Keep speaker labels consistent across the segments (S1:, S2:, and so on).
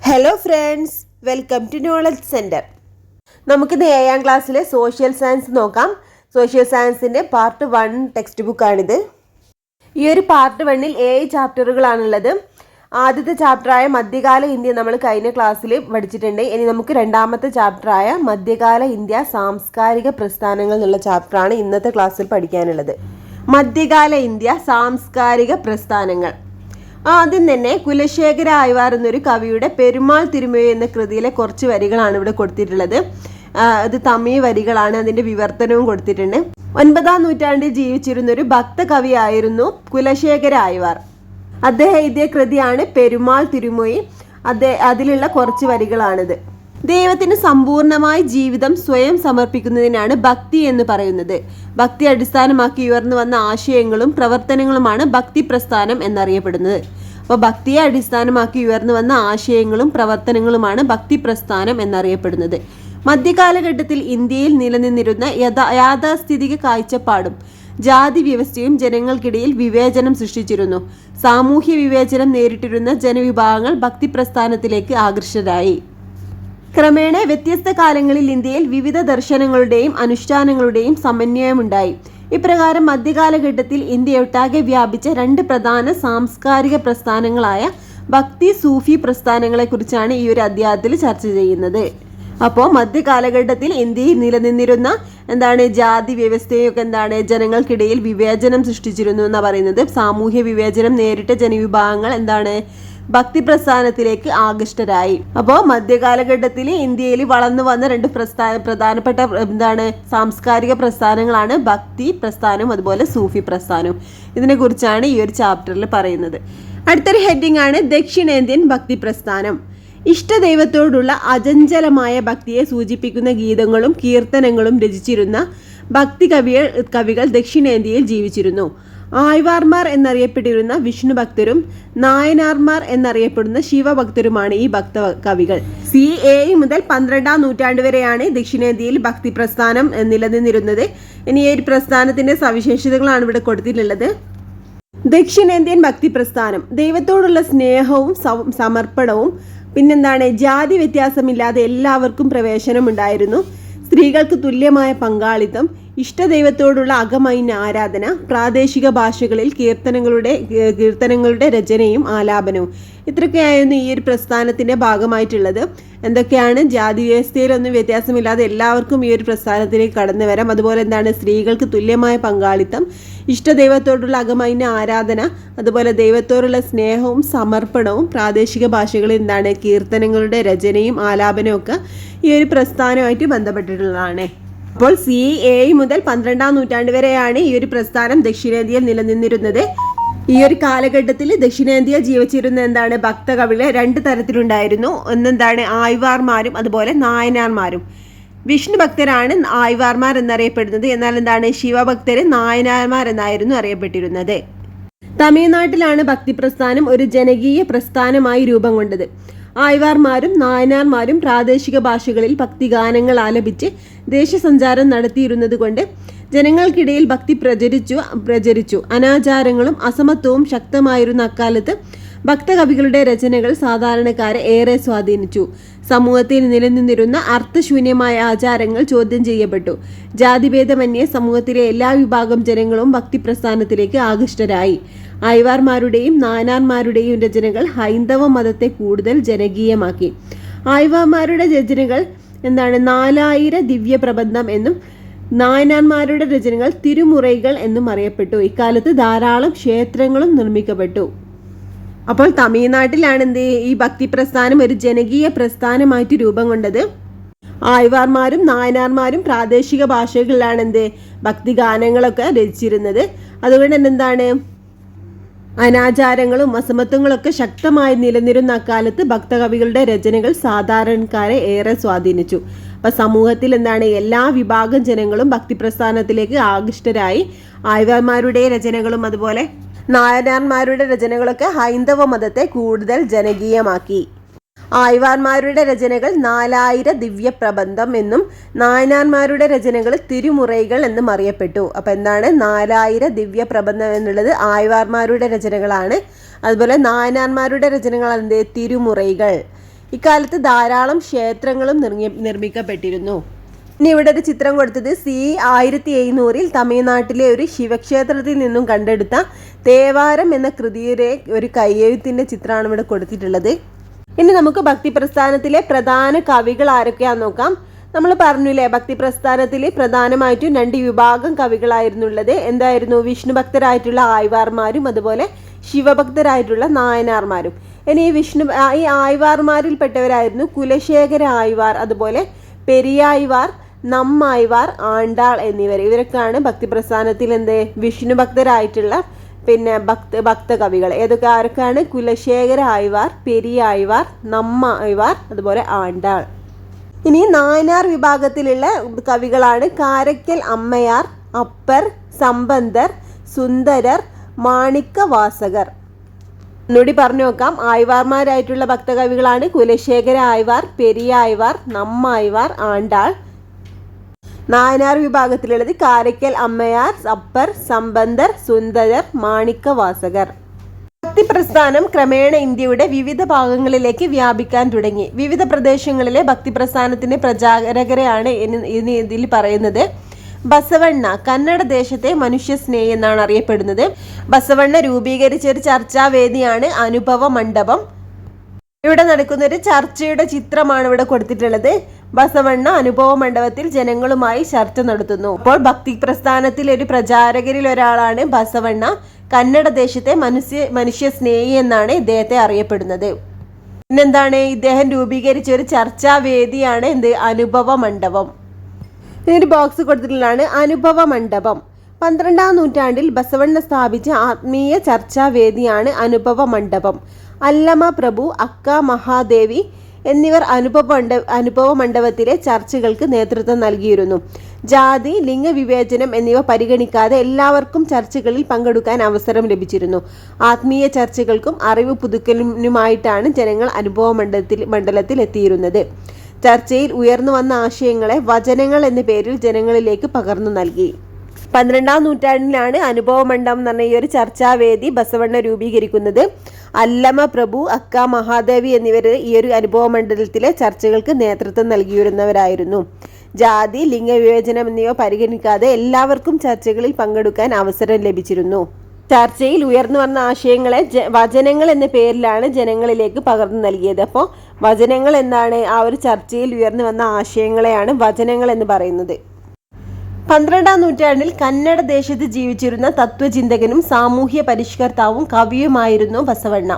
S1: Hello friends, welcome to knowledge centre. നമുക്കിന്ന് 7ാം ക്ലാസ്സിലെ സോഷ്യൽ സയൻസ് നോക്കാം. സോഷ്യൽ സയൻസിൻ്റെ പാർട്ട് 1 ടെക്സ്റ്റ് ബുക്കാണിത്. ഈ ഒരു പാർട്ട് 1-ൽ 7 ചാപ്റ്ററുകളാണുള്ളത്. ആദ്യത്തെ ചാപ്റ്ററായ മധ്യകാല ഇന്ത്യ നമ്മൾ കഴിഞ്ഞ ക്ലാസ്സിൽ പഠിച്ചിട്ടുണ്ട്. ഇനി നമുക്ക് രണ്ടാമത്തെ ചാപ്റ്ററായ മധ്യകാല ഇന്ത്യ സാംസ്കാരിക പ്രസ്ഥാനങ്ങൾ എന്നുള്ള ചാപ്റ്ററാണ് ഇന്നത്തെ ക്ലാസ്സിൽ പഠിക്കാനുള്ളത്. മധ്യകാല ഇന്ത്യ സാംസ്കാരിക പ്രസ്ഥാനങ്ങൾ. ആദ്യം തന്നെ കുലശേഖര ആയ്വാർ എന്നൊരു കവിയുടെ പെരുമാൾ തിരുമൊഴി എന്ന കൃതിയിലെ കുറച്ച് വരികളാണ് ഇവിടെ കൊടുത്തിട്ടുള്ളത്. ഇത് തമിഴ് വരികളാണ്. അതിൻ്റെ വിവർത്തനവും കൊടുത്തിട്ടുണ്ട്. 9ാം നൂറ്റാണ്ടിൽ ജീവിച്ചിരുന്ന ഒരു ഭക്ത കവിയായിരുന്നു കുലശേഖര ആയ്വാർ. അദ്ദേഹം എഴുതിയ കൃതിയാണ് പെരുമാൾ തിരുമൊഴി. അതിലുള്ള കുറച്ച് വരികളാണിത്. ദൈവത്തിന് സമ്പൂർണമായി ജീവിതം സ്വയം സമർപ്പിക്കുന്നതിനാണ് ഭക്തി എന്ന് പറയുന്നത്. ഭക്തി അടിസ്ഥാനമാക്കി ഉയർന്നു വന്ന ആശയങ്ങളും പ്രവർത്തനങ്ങളുമാണ് ഭക്തി പ്രസ്ഥാനം എന്നറിയപ്പെടുന്നത്. അപ്പോൾ ഭക്തിയെ അടിസ്ഥാനമാക്കി ഉയർന്നു വന്ന ആശയങ്ങളും പ്രവർത്തനങ്ങളുമാണ് ഭക്തി പ്രസ്ഥാനം എന്നറിയപ്പെടുന്നത്. മധ്യകാലഘട്ടത്തിൽ ഇന്ത്യയിൽ നിലനിന്നിരുന്ന യാഥാസ്ഥിതിക കാഴ്ചപ്പാടും ജാതി വ്യവസ്ഥയും ജനങ്ങൾക്കിടയിൽ വിവേചനം സൃഷ്ടിച്ചിരുന്നു. സാമൂഹ്യ വിവേചനം നേരിട്ടിരുന്ന ജനവിഭാഗങ്ങൾ ഭക്തി പ്രസ്ഥാനത്തിലേക്ക് ആകർഷകരായി. ക്രമേണ വ്യത്യസ്ത കാലങ്ങളിൽ ഇന്ത്യയിൽ വിവിധ ദർശനങ്ങളുടെയും അനുഷ്ഠാനങ്ങളുടെയും സമന്വയമുണ്ടായി. ഇപ്രകാരം മധ്യകാലഘട്ടത്തിൽ ഇന്ത്യയൊട്ടാകെ വ്യാപിച്ച 2 പ്രധാന സാംസ്കാരിക പ്രസ്ഥാനങ്ങളായ ഭക്തി സൂഫി പ്രസ്ഥാനങ്ങളെക്കുറിച്ചാണ് ഈ ഒരു അധ്യായത്തിൽ ചർച്ച ചെയ്യുന്നത്. അപ്പോൾ മധ്യകാലഘട്ടത്തിൽ ഇന്ത്യയിൽ നിലനിന്നിരുന്ന ജാതി വ്യവസ്ഥയൊക്കെ ജനങ്ങൾക്കിടയിൽ വിവേചനം സൃഷ്ടിച്ചിരുന്നു എന്നാണ് പറയുന്നത്. സാമൂഹ്യ വിവേചനം നേരിട്ട ജനവിഭാഗങ്ങൾ ഭക്തി പ്രസ്ഥാനത്തിലേക്ക് ആകൃഷ്ടരായി. അപ്പോൾ മധ്യകാലഘട്ടത്തിൽ ഇന്ത്യയിൽ വളർന്നു വന്ന 2 പ്രധാനപ്പെട്ട സാംസ്കാരിക പ്രസ്ഥാനങ്ങളാണ് ഭക്തി പ്രസ്ഥാനവും അതുപോലെ സൂഫി പ്രസ്ഥാനവും. ഇതിനെ കുറിച്ചാണ് ഈ ഒരു ചാപ്റ്ററിൽ പറയുന്നത്. അടുത്തൊരു ഹെഡിങ് ആണ് ദക്ഷിണേന്ത്യൻ ഭക്തി പ്രസ്ഥാനം. ഇഷ്ടദൈവത്തോടുള്ള അചഞ്ചലമായ ഭക്തിയെ സൂചിപ്പിക്കുന്ന ഗീതങ്ങളും കീർത്തനങ്ങളും രചിച്ചിരുന്ന ഭക്തി കവികൾ ദക്ഷിണേന്ത്യയിൽ ജീവിച്ചിരുന്നു. ആയ്വാർമാർ എന്നറിയപ്പെട്ടിരുന്ന വിഷ്ണു ഭക്തരും നായനാർമാർ എന്നറിയപ്പെടുന്ന ശിവഭക്തരുമാണ് ഈ ഭക്ത കവികൾ. CE മുതൽ 12ാം നൂറ്റാണ്ട് വരെയാണ് ദക്ഷിണേന്ത്യയിൽ ഭക്തി പ്രസ്ഥാനം നിലനിന്നിരുന്നത്. ഇനി ഈ പ്രസ്ഥാനത്തിന്റെ സവിശേഷതകളാണ് ഇവിടെ കൊടുത്തിട്ടുള്ളത്. ദക്ഷിണേന്ത്യൻ ഭക്തി പ്രസ്ഥാനം ദൈവത്തോടുള്ള സ്നേഹവും സമർപ്പണവും ജാതി വ്യത്യാസമില്ലാതെ എല്ലാവർക്കും പ്രവേശനം ഉണ്ടായിരുന്നു. സ്ത്രീകൾക്ക് തുല്യമായ പങ്കാളിത്തം, ഇഷ്ടദൈവത്തോടുള്ള അകമൈന ആരാധന, പ്രാദേശിക ഭാഷകളിൽ കീർത്തനങ്ങളുടെ രചനയും ആലാപനവും, ഇത്രയൊക്കെയായിരുന്നു ഈ ഒരു പ്രസ്ഥാനത്തിന്റെ ഭാഗമായിട്ടുള്ളത്. എന്തൊക്കെയാണ്? ജാതി വ്യവസ്ഥയിലൊന്നും വ്യത്യാസമില്ലാതെ എല്ലാവർക്കും ഈ ഒരു പ്രസ്ഥാനത്തിലേക്ക് കടന്നു വരാം. അതുപോലെ സ്ത്രീകൾക്ക് തുല്യമായ പങ്കാളിത്തം, ഇഷ്ടദൈവത്തോടുള്ള അകമൈന ആരാധന, അതുപോലെ ദൈവത്തോടുള്ള സ്നേഹവും സമർപ്പണവും, പ്രാദേശിക ഭാഷകളിൽ കീർത്തനങ്ങളുടെ രചനയും ആലാപനവും ഒക്കെ ഈ ഒരു പ്രസ്ഥാനവുമായിട്ട് ബന്ധപ്പെട്ടിട്ടുള്ളതാണ്. അപ്പോൾ CE മുതൽ 12ാം നൂറ്റാണ്ട് വരെയാണ് ഈ ഒരു പ്രസ്ഥാനം ദക്ഷിണേന്ത്യയിൽ നിലനിന്നിരുന്നത്. ഈ ഒരു കാലഘട്ടത്തിൽ ദക്ഷിണേന്ത്യയിൽ ജീവിച്ചിരുന്ന ഭക്തകവികൾ 2 തരത്തിലുണ്ടായിരുന്നു. ഒന്ന് ആയ്വാർമാരും അതുപോലെ നായനാർമാരും. വിഷ്ണു ഭക്തരാണ് ആയ്വാർമാർ എന്നറിയപ്പെടുന്നത്. എന്നാൽ ശിവഭക്തര് നായനാർമാർ എന്നായിരുന്നു അറിയപ്പെട്ടിരുന്നത്. തമിഴ്നാട്ടിലാണ് ഭക്തി പ്രസ്ഥാനം ഒരു ജനകീയ പ്രസ്ഥാനമായി രൂപം കൊണ്ടത്. ആയ്വാർമാരും നായനാർമാരും പ്രാദേശിക ഭാഷകളിൽ ഭക്തിഗാനങ്ങൾ ആലപിച്ച് ദേശസഞ്ചാരം നടത്തിയിരുന്നത് കൊണ്ട് ജനങ്ങൾക്കിടയിൽ ഭക്തി പ്രചരിച്ചു. അനാചാരങ്ങളും അസമത്വവും ശക്തമായിരുന്ന അക്കാലത്ത് ഭക്തകവികളുടെ രചനകൾ സാധാരണക്കാരെ ഏറെ സ്വാധീനിച്ചു. സമൂഹത്തിൽ നിലനിന്നിരുന്ന അർത്ഥശൂന്യമായ ആചാരങ്ങൾ ചോദ്യം ചെയ്യപ്പെട്ടു. ജാതിഭേദമന്യേ സമൂഹത്തിലെ എല്ലാ വിഭാഗം ജനങ്ങളും ഭക്തി പ്രസ്ഥാനത്തിലേക്ക് ആകൃഷ്ടരായി. ആയ്വാർമാരുടെയും നായനാർമാരുടെയും രചനകൾ ഹൈന്ദവ മതത്തെ കൂടുതൽ ജനകീയമാക്കി. ആയ്വാർമാരുടെ രചനകൾ 4000 ദിവ്യ പ്രബന്ധം എന്നും നായനാർമാരുടെ രചനകൾ തിരുമുറൈകൾ എന്നും അറിയപ്പെട്ടു. ഇക്കാലത്ത് ധാരാളം ക്ഷേത്രങ്ങളും നിർമ്മിക്കപ്പെട്ടു. അപ്പോൾ തമിഴ്നാട്ടിലാണ് ഈ ഭക്തി പ്രസ്ഥാനം ഒരു ജനകീയ പ്രസ്ഥാനമായിട്ട് രൂപം കൊണ്ടത്. ആയ്വാർമാരും നായനാർമാരും പ്രാദേശിക ഭാഷകളിലാണ് ഭക്തിഗാനങ്ങളൊക്കെ രചിച്ചിരുന്നത്. അതുകൊണ്ട് തന്നെ അനാചാരങ്ങളും അസമത്വങ്ങളൊക്കെ ശക്തമായി നിലനിരുന്ന അക്കാലത്ത് ഭക്തകവികളുടെ രചനകൾ സാധാരണക്കാരെ ഏറെ സ്വാധീനിച്ചു. അപ്പൊ സമൂഹത്തിൽ എല്ലാ വിഭാഗം ജനങ്ങളും ഭക്തി പ്രസ്ഥാനത്തിലേക്ക് ആകൃഷ്ടരായി. ആയ്വാർമാരുടെ രചനകളും അതുപോലെ നായനാർമാരുടെ രചനകളൊക്കെ ഹൈന്ദവ മതത്തെ കൂടുതൽ ജനകീയമാക്കി. ആയ്വാർമാരുടെ രചനകൾ 4000 ദിവ്യ പ്രബന്ധം എന്നും നായനാർമാരുടെ രചനകൾ തിരുമുറൈകൾ എന്നും അറിയപ്പെട്ടു. അപ്പോൾ 4000 ദിവ്യ പ്രബന്ധം എന്നുള്ളത് ആയ്വാർമാരുടെ രചനകളാണ്. അതുപോലെ നായനാർമാരുടെ രചനകൾ തിരുമുറൈകൾ. ഇക്കാലത്ത് ധാരാളം ക്ഷേത്രങ്ങളും നിർമ്മിക്കപ്പെട്ടിരുന്നു. ഇനി ഇവിടെ ഒരു ചിത്രം കൊടുത്തത് CE 1700 തമിഴ്നാട്ടിലെ ഒരു ശിവക്ഷേത്രത്തിൽ നിന്നും കണ്ടെടുത്ത തേവാരം എന്ന കൃതിയുടെ ഒരു കയ്യെഴുത്തിൻ്റെ ചിത്രമാണ് ഇവിടെ കൊടുത്തിട്ടുള്ളത്. ഇനി നമുക്ക് ഭക്തി പ്രസ്ഥാനത്തിലെ പ്രധാന കവികൾ ആരൊക്കെയാണെന്ന് നോക്കാം. നമ്മൾ പറഞ്ഞില്ലേ, ഭക്തി പ്രസ്ഥാനത്തിൽ പ്രധാനമായിട്ടും 2 വിഭാഗം കവികളായിരുന്നുള്ളത്. എന്തായിരുന്നു? വിഷ്ണു ഭക്തരായിട്ടുള്ള ആയ്വാർമാരും അതുപോലെ ശിവഭക്തരായിട്ടുള്ള നായനാർമാരും. ഇനി ഈ ആയ്വാർമാരിൽപ്പെട്ടവരായിരുന്നു കുലശേഖര ആയ്വാർ, അതുപോലെ പെരിയായ്വാർ, നമ്മായ്വാർ, ആണ്ടാൾ എന്നിവർ. ഇവരൊക്കെയാണ് ഭക്തിപ്രസ്ഥാനത്തിൽ വിഷ്ണു ഭക്തരായിട്ടുള്ള ഭക്ത കവികൾ. ഏതൊക്കെ ആരൊക്കെയാണ്? കുലശേഖര ആയ്വാർ, പെരിയായ്വാർ, നമ്മായ്വാർ, അതുപോലെ ആണ്ടാൾ. ഇനി നായനാർ വിഭാഗത്തിലുള്ള കവികളാണ് കാരയ്ക്കൽ അമ്മയാർ, അപ്പർ, സമ്പന്തർ, സുന്ദരർ, മാണിക്കവാസകർ. ഒന്നുകൂടി പറഞ്ഞു നോക്കാം. ആയ്വാർമാരായിട്ടുള്ള ഭക്തകവികളാണ് കുലശേഖര ആയ്വാർ, പെരിയായ്വാർ, നമ്മായ്വാർ, ആണ്ടാൾ. നായനാർ വിഭാഗത്തിലുള്ളത് കാരയ്ക്കൽ അമ്മയാർ, അപ്പർ, സമ്പന്തർ, സുന്ദരർ, മാണിക്കവാസകർ. ഭക്തി പ്രസ്ഥാനം ക്രമേണ ഇന്ത്യയുടെ വിവിധ ഭാഗങ്ങളിലേക്ക് വ്യാപിക്കാൻ തുടങ്ങി. വിവിധ പ്രദേശങ്ങളിലെ ഭക്തി പ്രസ്ഥാനത്തിന്റെ പ്രചാരകരെയാണ് ഇതിൽ പറയുന്നത്. ബസവണ്ണ കന്നഡ ദേശത്തെ മനുഷ്യസ്നേഹി എന്നാണ് അറിയപ്പെടുന്നത്. ബസവണ്ണ രൂപീകരിച്ച ഒരു ചർച്ചാവേദിയാണ് അനുഭവ മണ്ഡപം. ഇവിടെ നടക്കുന്ന ഒരു ചർച്ചയുടെ ചിത്രമാണ് ഇവിടെ കൊടുത്തിട്ടുള്ളത്. ബസവണ്ണ അനുഭവ മണ്ഡപത്തിൽ ജനങ്ങളുമായി ചർച്ച നടത്തുന്നു. അപ്പോൾ ഭക്തി പ്രസ്ഥാനത്തിൽ ഒരു പ്രചാരകരിൽ ഒരാളാണ് ബസവണ്ണ. കന്നഡ ദേശത്തെ മനുഷ്യസ്നേഹി എന്നാണ് ഇദ്ദേഹത്തെ അറിയപ്പെടുന്നത്. പിന്നെന്താണ്? ഇദ്ദേഹം രൂപീകരിച്ച ഒരു ചർച്ചാവേദിയാണ് അനുഭവ മണ്ഡപം. ഇതിന് ബോക്സ് കൊടുത്തിട്ടുള്ളതാണ് അനുഭവ മണ്ഡപം. 12ാം നൂറ്റാണ്ടിൽ ബസവണ്ണ സ്ഥാപിച്ച ആത്മീയ ചർച്ചാവേദിയാണ് അനുഭവ മണ്ഡപം. അല്ലമ പ്രഭു, അക്ക മഹാദേവി എന്നിവർ അനുഭവ മണ്ഡപത്തിലെ ചർച്ചകൾക്ക് നേതൃത്വം നൽകിയിരുന്നു. ജാതി, ലിംഗവിവേചനം എന്നിവ പരിഗണിക്കാതെ എല്ലാവർക്കും ചർച്ചകളിൽ പങ്കെടുക്കാൻ അവസരം ലഭിച്ചിരുന്നു. ആത്മീയ ചർച്ചകൾക്കും അറിവ് പുതുക്കലിനുമായിട്ടാണ് ജനങ്ങൾ അനുഭവ മണ്ഡലത്തിൽ എത്തിയിരുന്നത്. ചർച്ചയിൽ ഉയർന്നു വന്ന ആശയങ്ങളെ വചനങ്ങൾ എന്ന പേരിൽ ജനങ്ങളിലേക്ക് പകർന്നു നൽകി. 12ാം നൂറ്റാണ്ടിലാണ് അനുഭവ മണ്ഡപം എന്ന് പറഞ്ഞ ഈ ഒരു ചർച്ചാവേദി ബസവണ്ണ രൂപീകരിക്കുന്നത്. അല്ലമ പ്രഭു, അക്ക മഹാദേവി എന്നിവർ ഈ ഒരു അനുഭവ മണ്ഡലത്തിലെ ചർച്ചകൾക്ക് നേതൃത്വം നൽകിയിരുന്നവരായിരുന്നു. ജാതി, ലിംഗവിവേചനം എന്നിവ പരിഗണിക്കാതെ എല്ലാവർക്കും ചർച്ചകളിൽ പങ്കെടുക്കാൻ അവസരം ലഭിച്ചിരുന്നു. ചർച്ചയിൽ ഉയർന്നു വന്ന ആശയങ്ങളെ വചനങ്ങൾ എന്ന പേരിലാണ് ജനങ്ങളിലേക്ക് പകർന്നു നൽകിയത്. അപ്പോൾ വചനങ്ങൾ എന്താണ്? ആ ഒരു ചർച്ചയിൽ ഉയർന്നു വന്ന ആശയങ്ങളെയാണ് വചനങ്ങൾ എന്ന് പറയുന്നത്. 12ാം നൂറ്റാണ്ടിൽ കന്നഡ ദേശത്ത് ജീവിച്ചിരുന്ന തത്വചിന്തകനും സാമൂഹ്യ പരിഷ്കർത്താവും കവിയുമായിരുന്നു ബസവണ്ണ.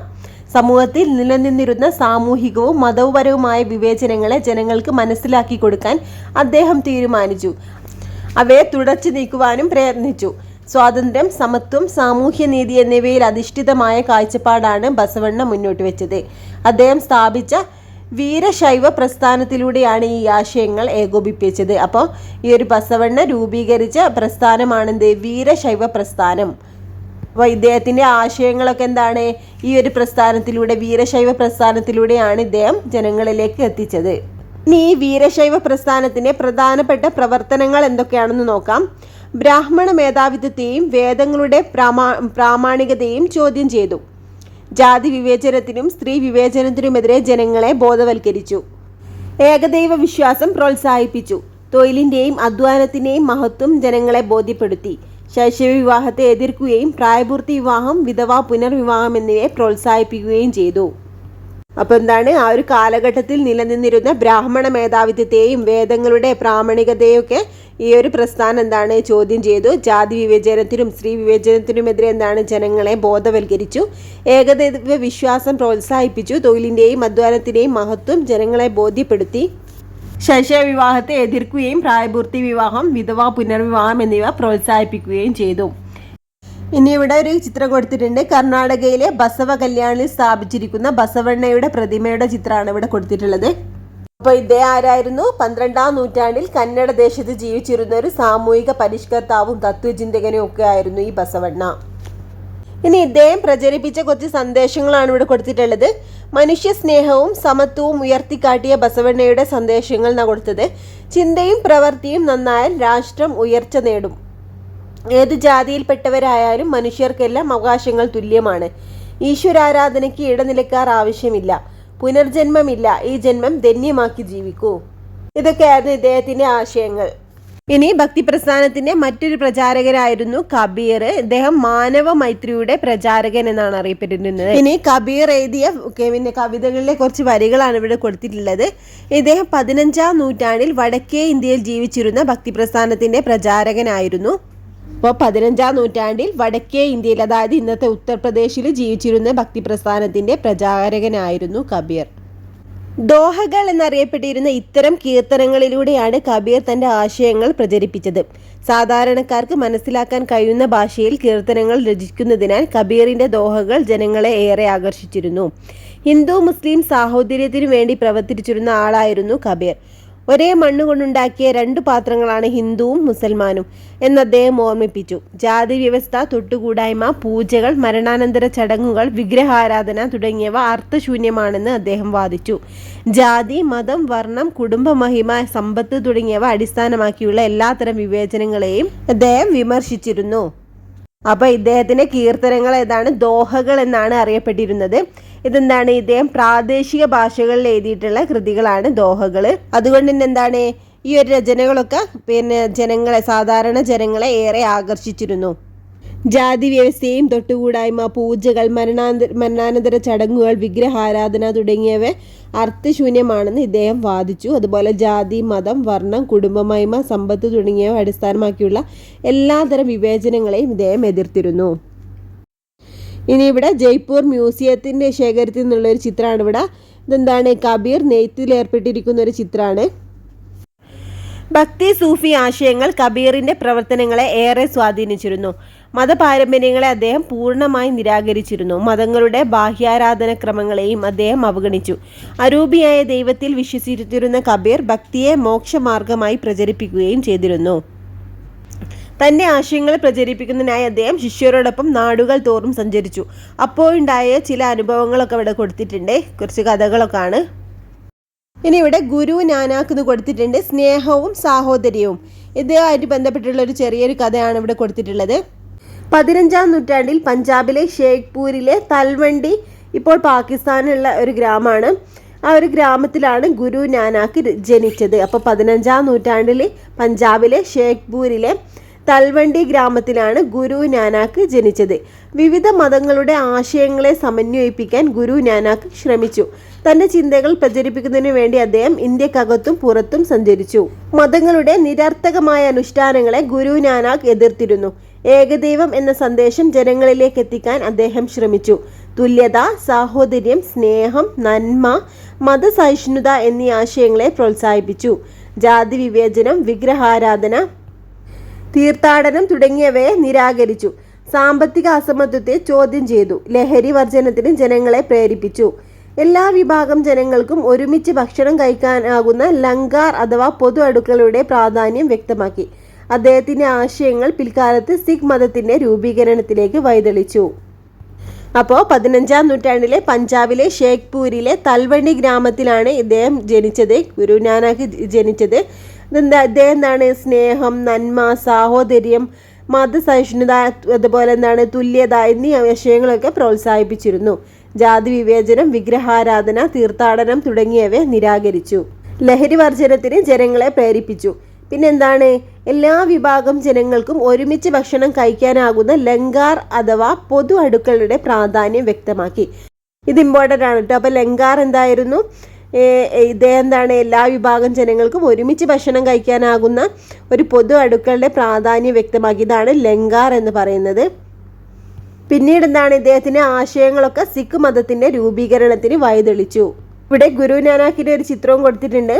S1: സമൂഹത്തിൽ നിലനിന്നിരുന്ന സാമൂഹികവും മതപരവുമായ വിവേചനങ്ങളെ ജനങ്ങൾക്ക് മനസ്സിലാക്കി കൊടുക്കാൻ അദ്ദേഹം തീരുമാനിച്ചു. അവയെ തുടച്ചു നീക്കുവാനും പ്രയത്നിച്ചു. സ്വാതന്ത്ര്യം, സമത്വം, സാമൂഹ്യനീതി എന്നിവയിൽ അധിഷ്ഠിതമായ കാഴ്ചപ്പാടാണ് ബസവണ്ണ മുന്നോട്ട് വെച്ചത്. അദ്ദേഹം സ്ഥാപിച്ച വീരശൈവ പ്രസ്ഥാനത്തിലൂടെയാണ് ഈ ആശയങ്ങൾ ഏകോപിപ്പിച്ചത്. അപ്പോൾ ഈ ഒരു ബസവണ്ണ രൂപീകരിച്ച പ്രസ്ഥാനമാണെന്ത്? വീരശൈവ പ്രസ്ഥാനം. അപ്പോൾ ഇദ്ദേഹത്തിൻ്റെ ആശയങ്ങളൊക്കെ എന്താണ്? ഈ ഒരു പ്രസ്ഥാനത്തിലൂടെ, വീരശൈവ പ്രസ്ഥാനത്തിലൂടെയാണ് ഇദ്ദേഹം ജനങ്ങളിലേക്ക് എത്തിച്ചത്. ഇനി ഈ വീരശൈവ പ്രസ്ഥാനത്തിൻ്റെ പ്രധാനപ്പെട്ട പ്രവർത്തനങ്ങൾ എന്തൊക്കെയാണെന്ന് നോക്കാം. ബ്രാഹ്മണ മേധാവിത്വത്തെയും വേദങ്ങളുടെ പ്രാമാണികതയെയും ചോദ്യം ചെയ്തു. ജാതി വിവേചനത്തിനും സ്ത്രീ വിവേചനത്തിനുമെതിരെ ജനങ്ങളെ ബോധവൽക്കരിച്ചു. ഏകദൈവ വിശ്വാസം പ്രോത്സാഹിപ്പിച്ചു. തൊഴിലിൻ്റെയും അധ്വാനത്തിൻ്റെയും മഹത്വം ജനങ്ങളെ ബോധ്യപ്പെടുത്തി. ശൈശവ വിവാഹത്തെ എതിർക്കുകയും പ്രായപൂർത്തി വിവാഹം, വിധവാ പുനർവിവാഹം എന്നിവയെ പ്രോത്സാഹിപ്പിക്കുകയും ചെയ്തു. അപ്പോൾ എന്താണ്? ആ ഒരു കാലഘട്ടത്തിൽ നിലനിന്നിരുന്ന ബ്രാഹ്മണ മേധാവിത്വത്തെയും വേദങ്ങളുടെ പ്രാമാണികതയൊക്കെ ഈ ഒരു പ്രസ്ഥാനം എന്താണ്? ചോദ്യം ചെയ്തു. ജാതി വിവേചനത്തിനും സ്ത്രീ വിവേചനത്തിനുമെതിരെ എന്താണ്? ജനങ്ങളെ ബോധവൽക്കരിച്ചു. ഏകദൈവ വിശ്വാസം പ്രോത്സാഹിപ്പിച്ചു. തൊഴിലിൻ്റെയും അധ്വാനത്തിൻ്റെയും മഹത്വം ജനങ്ങളെ ബോധ്യപ്പെടുത്തി. ശൈശവ വിവാഹത്തെ എതിർക്കുകയും പ്രായപൂർത്തി വിവാഹം, വിധവാ പുനർവിവാഹം എന്നിവ പ്രോത്സാഹിപ്പിക്കുകയും ചെയ്തു. ഇനി ഇവിടെ ഒരു ചിത്രം കൊടുത്തിട്ടുണ്ട്. കർണാടകയിലെ ബസവ കല്യാണിൽ സ്ഥാപിച്ചിരിക്കുന്ന ബസവണ്ണയുടെ പ്രതിമയുടെ ചിത്രമാണ് ഇവിടെ കൊടുത്തിട്ടുള്ളത്. അപ്പോൾ ഇദ്ദേഹം ആരായിരുന്നു? 12ാം നൂറ്റാണ്ടിൽ കന്നഡ ദേശത്ത് ജീവിച്ചിരുന്ന ഒരു സാമൂഹിക പരിഷ്കർത്താവും തത്വചിന്തകനും ഒക്കെ ആയിരുന്നു ഈ ബസവണ്ണ. ഇനി ഇദ്ദേഹം പ്രചരിപ്പിച്ച കുറച്ച് സന്ദേശങ്ങളാണ് ഇവിടെ കൊടുത്തിട്ടുള്ളത്. മനുഷ്യസ്നേഹവും സമത്വവും ഉയർത്തിക്കാട്ടിയ ബസവണ്ണയുടെ സന്ദേശങ്ങൾ എന്നാണ് കൊടുത്തത്. ചിന്തയും പ്രവൃത്തിയും നന്നായാൽ രാഷ്ട്രം ഉയർച്ച നേടും. ഏത് ജാതിയിൽപ്പെട്ടവരായാലും മനുഷ്യർക്കെല്ലാം അവകാശങ്ങൾ തുല്യമാണ്. ഈശ്വരാരാധനയ്ക്ക് ഇടനിലക്കാർ ആവശ്യമില്ല. പുനർജന്മമില്ല, ഈ ജന്മം ധന്യമാക്കി ജീവിക്കൂ. ഇതൊക്കെയായിരുന്നു ഇദ്ദേഹത്തിന്റെ ആശയങ്ങൾ. ഇനി ഭക്തിപ്രസ്ഥാനത്തിന്റെ മറ്റൊരു പ്രചാരകരായിരുന്നു കബീർ. ഇദ്ദേഹം മാനവ മൈത്രിയുടെ പ്രചാരകൻ എന്നാണ് അറിയപ്പെട്ടിരുന്നത്. ഇനി കബീർ എഴുതിയ കവിതകളിലെ കുറച്ച് വരികളാണ് ഇവിടെ കൊടുത്തിട്ടുള്ളത്. ഇദ്ദേഹം 15-ാം നൂറ്റാണ്ടിൽ വടക്കേ ഇന്ത്യയിൽ ജീവിച്ചിരുന്ന ഭക്തിപ്രസ്ഥാനത്തിന്റെ പ്രചാരകനായിരുന്നു. അപ്പോൾ 15-ാം നൂറ്റാണ്ടിൽ വടക്കേ ഇന്ത്യയിൽ, അതായത് ഇന്നത്തെ ഉത്തർപ്രദേശിൽ ജീവിച്ചിരുന്ന ഭക്തിപ്രസ്ഥാനത്തിന്റെ പ്രചാരകനായിരുന്നു കബീർ. ദോഹകൾ എന്നറിയപ്പെട്ടിരുന്ന ഇത്തരം കീർത്തനങ്ങളിലൂടെയാണ് കബീർ തന്റെ ആശയങ്ങൾ പ്രചരിപ്പിച്ചത്. സാധാരണക്കാർക്ക് മനസ്സിലാക്കാൻ കഴിയുന്ന ഭാഷയിൽ കീർത്തനങ്ങൾ രചിക്കുന്നതിനാൽ കബീറിന്റെ ദോഹകൾ ജനങ്ങളെ ഏറെ ആകർഷിച്ചിരുന്നു. ഹിന്ദു മുസ്ലിം സാഹോദര്യത്തിനു വേണ്ടി പ്രവർത്തിച്ചിരുന്ന ആളായിരുന്നു കബീർ. ഒരേ മണ്ണുകൊണ്ടുണ്ടാക്കിയ 2 പാത്രങ്ങളാണ് ഹിന്ദുവും മുസൽമാനും എന്ന് അദ്ദേഹം ഓർമ്മിപ്പിച്ചു. ജാതി വ്യവസ്ഥ, തൊട്ടുകൂടായ്മ, പൂജകൾ, മരണാനന്തര ചടങ്ങുകൾ, വിഗ്രഹാരാധന തുടങ്ങിയവ അർത്ഥശൂന്യമാണെന്ന് അദ്ദേഹം വാദിച്ചു. ജാതി, മതം, വർണ്ണം, കുടുംബമഹിമ, സമ്പത്ത് തുടങ്ങിയവ അടിസ്ഥാനമാക്കിയുള്ള എല്ലാത്തരം വിവേചനങ്ങളെയും അദ്ദേഹം വിമർശിച്ചിരുന്നു. അപ്പൊ ഇദ്ദേഹത്തിന്റെ കീർത്തനങ്ങൾ ഏതാണ്? ദോഹകൾ എന്നാണ് അറിയപ്പെട്ടിരുന്നത്. ഇതെന്താണ്? ഇദ്ദേഹം പ്രാദേശിക ഭാഷകളിൽ എഴുതിയിട്ടുള്ള കൃതികളാണ് ദോഹകൾ. അതുകൊണ്ട് തന്നെ എന്താണ്, ഈ ഒരു രചനകളൊക്കെ സാധാരണ ജനങ്ങളെ ഏറെ ആകർഷിച്ചിരുന്നു. ജാതി വ്യവസ്ഥയും തൊട്ടുകൂടായ്മ, പൂജകൾ, മരണാനന്തര ചടങ്ങുകൾ, വിഗ്രഹാരാധന തുടങ്ങിയവ അർത്ഥശൂന്യമാണെന്ന് ഇദ്ദേഹം വാദിച്ചു. അതുപോലെ ജാതി, മതം, വർണ്ണം, കുടുംബമഹിമ, സമ്പത്ത് തുടങ്ങിയവ അടിസ്ഥാനമാക്കിയുള്ള എല്ലാതരം വിവേചനങ്ങളെയും ഇദ്ദേഹം എതിർത്തിരുന്നു. ഇനി ഇവിടെ ജയ്പൂർ മ്യൂസിയത്തിന്റെ ശേഖരത്തിൽ നിന്നുള്ള ഒരു ചിത്രമാണ് ഇവിടെ. ഇതെന്താണ്? കബീർ നെയ്ത്തിലേർപ്പെട്ടിരിക്കുന്ന ഒരു ചിത്രമാണ്. ഭക്തി സൂഫി ആശയങ്ങൾ കബീറിന്റെ പ്രവർത്തനങ്ങളെ ഏറെ സ്വാധീനിച്ചിരുന്നു. മതപാരമ്പര്യങ്ങളെ അദ്ദേഹം പൂർണ്ണമായി നിരാകരിച്ചിരുന്നു. മതങ്ങളുടെ ബാഹ്യാരാധന ക്രമങ്ങളെയും അദ്ദേഹം അവഗണിച്ചു. അരൂപിയായ ദൈവത്തിൽ വിശ്വസിച്ചിരുന്ന കബീർ ഭക്തിയെ മോക്ഷമാർഗമായി പ്രചരിപ്പിക്കുകയും ചെയ്തിരുന്നു. തന്റെ ആശയങ്ങൾ പ്രചരിപ്പിക്കുന്നതിനായി അദ്ദേഹം ശിഷ്യരോടൊപ്പം നാടുകൾ തോറും സഞ്ചരിച്ചു. അപ്പോഴുണ്ടായ ചില അനുഭവങ്ങളൊക്കെ ഇവിടെ കൊടുത്തിട്ടുണ്ട്. കുറച്ച് കഥകളൊക്കെ ആണ്. ഇനി ഇവിടെ ഗുരു നാനാക്ക് എന്ന് കൊടുത്തിട്ടുണ്ട്. സ്നേഹവും സാഹോദര്യവും, ഇതുമായിട്ട് ബന്ധപ്പെട്ടുള്ള ഒരു ചെറിയൊരു കഥയാണ് ഇവിടെ കൊടുത്തിട്ടുള്ളത്. 15-ാം നൂറ്റാണ്ടിൽ പഞ്ചാബിലെ ഷേഖ്പൂരിലെ തൽവണ്ടി, ഇപ്പോൾ പാകിസ്ഥാനിലുള്ള ഒരു ഗ്രാമമാണ്. ആ ഒരു ഗ്രാമത്തിലാണ് ഗുരു നാനാക്ക് ജനിച്ചത്. അപ്പോൾ 15-ാം നൂറ്റാണ്ടിൽ പഞ്ചാബിലെ ഷേഖ്പൂരിലെ തൽവണ്ടി ഗ്രാമത്തിലാണ് ഗുരു നാനാക്ക് ജനിച്ചത്. വിവിധ മതങ്ങളുടെ ആശയങ്ങളെ സമന്വയിപ്പിക്കാൻ ഗുരു നാനാക്ക് ശ്രമിച്ചു. തന്റെ ചിന്തകൾ പ്രചരിപ്പിക്കുന്നതിന് വേണ്ടി അദ്ദേഹം ഇന്ത്യക്കകത്തും പുറത്തും സഞ്ചരിച്ചു. മതങ്ങളുടെ നിരർത്ഥകമായ അനുഷ്ഠാനങ്ങളെ ഗുരു നാനാക്ക് എതിർത്തിരുന്നു. ഏകദൈവം എന്ന സന്ദേശം ജനങ്ങളിലേക്ക് എത്തിക്കാൻ അദ്ദേഹം ശ്രമിച്ചു. തുല്യത, സാഹോദര്യം, സ്നേഹം, നന്മ, മതസഹിഷ്ണുത എന്നീ ആശയങ്ങളെ പ്രോത്സാഹിപ്പിച്ചു. ജാതി വിവേചനം, വിഗ്രഹാരാധന, തീർത്ഥാടനം തുടങ്ങിയവയെ നിരാകരിച്ചു. സാമ്പത്തിക അസമത്വത്തെ ചോദ്യം ചെയ്തു. ലഹരി വർജനത്തിന് ജനങ്ങളെ പ്രേരിപ്പിച്ചു. എല്ലാ വിഭാഗം ജനങ്ങൾക്കും ഒരുമിച്ച് ഭക്ഷണം കഴിക്കാനാകുന്ന ലങ്കാർ അഥവാ പൊതു അടുക്കളയുടെ പ്രാധാന്യം വ്യക്തമാക്കി. അദ്ദേഹത്തിന്റെ ആശയങ്ങൾ പിൽക്കാലത്ത് സിഖ് മതത്തിന്റെ രൂപീകരണത്തിലേക്ക് വഴിതെളിച്ചു. അപ്പോൾ 15-ാം നൂറ്റാണ്ടിലെ പഞ്ചാബിലെ ഷേഖ്പൂരിലെ തൽവണ്ടി ഗ്രാമത്തിലാണ് ഇദ്ദേഹം ജനിച്ചത്, ഗുരു നാനാക്ക് ജനിച്ചത്. അദ്ദേഹം എന്താണ്? സ്നേഹം, നന്മ, സാഹോദര്യം, മതസഹിഷ്ണുത, അതുപോലെ എന്താണ് തുല്യത എന്നീ ആശയങ്ങളൊക്കെ പ്രോത്സാഹിപ്പിച്ചിരുന്നു. ജാതി വിവേചനം, വിഗ്രഹാരാധന, തീർത്ഥാടനം തുടങ്ങിയവയെ നിരാകരിച്ചു. ലഹരി വർജനത്തിന് ജനങ്ങളെ പ്രേരിപ്പിച്ചു. പിന്നെന്താണ്? എല്ലാ വിഭാഗം ജനങ്ങൾക്കും ഒരുമിച്ച് ഭക്ഷണം കഴിക്കാനാകുന്ന ലങ്കാർ അഥവാ പൊതു അടുക്കളുടെ പ്രാധാന്യം വ്യക്തമാക്കി. ഇത് ഇമ്പോർട്ടൻ്റ് ആണ് കേട്ടോ. അപ്പോൾ ലങ്കാർ എന്തായിരുന്നു? ഇദ്ദേഹം എന്താണ്? എല്ലാ വിഭാഗം ജനങ്ങൾക്കും ഒരുമിച്ച് ഭക്ഷണം കഴിക്കാനാകുന്ന ഒരു പൊതു അടുക്കളുടെ പ്രാധാന്യം വ്യക്തമാക്കി. ഇതാണ് ലങ്കാർ എന്ന് പറയുന്നത്. പിന്നീട് എന്താണ്? ഇദ്ദേഹത്തിന്റെ ആശയങ്ങളൊക്കെ സിഖ് മതത്തിന്റെ രൂപീകരണത്തിന് വഴിതെളിച്ചു. ഇവിടെ ഗുരു നാനാക്കിന്റെ ഒരു ചിത്രവും കൊടുത്തിട്ടുണ്ട്.